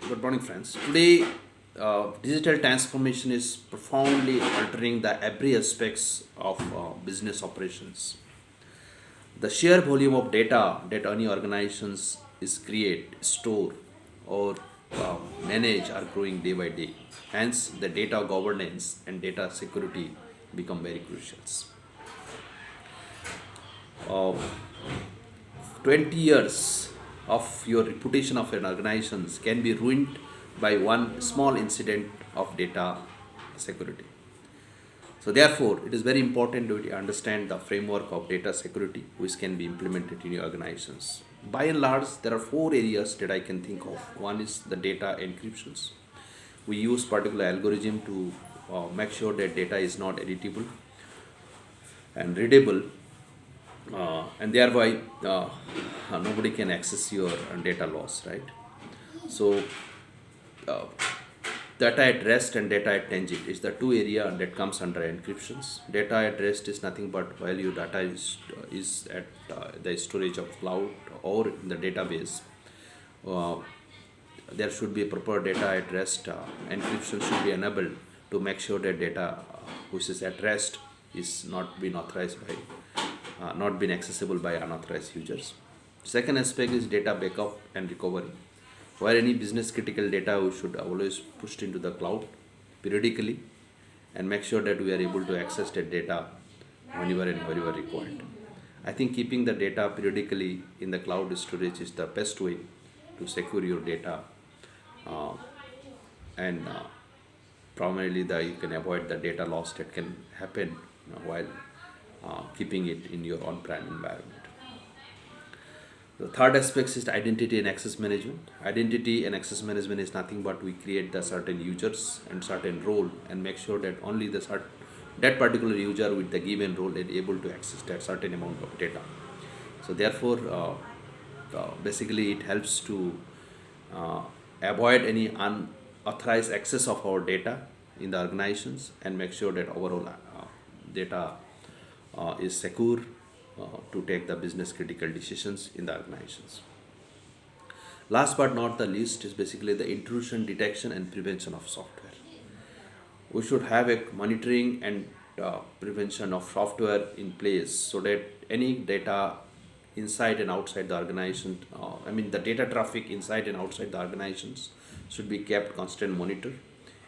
Good morning, friends. Today, digital transformation is profoundly altering the every aspects of business operations. The sheer volume of data that any organizations is create, store, or uh, manage are growing day by day. Hence, the data governance and data security become very crucial. Uh, 20 years of your reputation of an organization can be ruined by one small incident of data security. So therefore, it is very important to understand the framework of data security which can be implemented in your organizations. By and large, there are four areas that I can think of. One is the data encryptions. We use particular algorithm to make sure that data is not editable and readable, and thereby nobody can access your data loss, right? So uh, data at rest and data at tangent is the two area that comes under encryptions. Data at rest is nothing but while your data is at the storage of cloud or in the database. uh, there should be proper data at rest. Encryption should be enabled to make sure that data which is at rest is not been authorized by not been accessible by unauthorized users. Second aspect is data backup and recovery. Where any business critical data we should always pushed into the cloud periodically and make sure that we are able to access that data whenever and wherever required. I think keeping the data periodically in the cloud storage is the best way to secure your data, uh, and primarily you can avoid the data loss that can happen while keeping it in your on-prem environment. The third aspect is identity and access management. Identity and access management is nothing but we create the certain users and certain role and make sure that only that particular user with the given role is able to access that certain amount of data. So therefore, basically it helps to uh, avoid any unauthorized access of our data in the organizations and make sure that overall data is secure to take the business critical decisions in the organizations. Last but not the least is basically the intrusion detection and prevention of software. We should have a monitoring and prevention of software in place so that any data inside and outside the organization, the data traffic inside and outside the organizations should be kept constant monitor.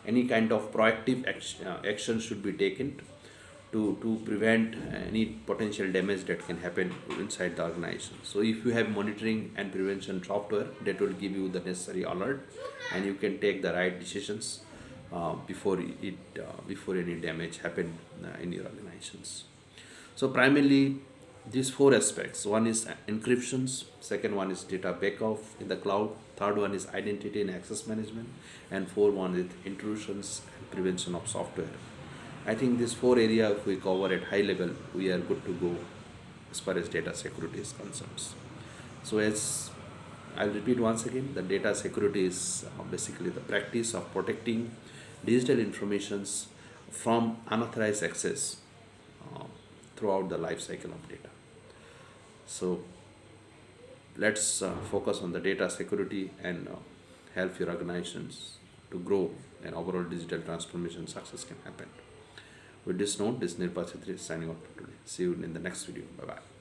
Any kind of proactive action should be taken to prevent any potential damage that can happen inside the organization. So if you have monitoring and prevention software, that will give you the necessary alert and you can take the right decisions before any damage happen in your organizations. So primarily these four aspects: one is encryptions, second one is data backup in the cloud, third one is identity and access management, and fourth one is intrusions and prevention of software. I think these four areas, if we cover at high level, we are good to go as far as data security is concerned. So as I'll repeat once again, the data security is basically the practice of protecting digital informations from unauthorized access uh, throughout the life cycle of data. So let's focus on the data security and help your organizations to grow, and overall digital transformation success can happen. With this note, this is Nirpa Chhatri signing out for today. See you in the next video. Bye bye.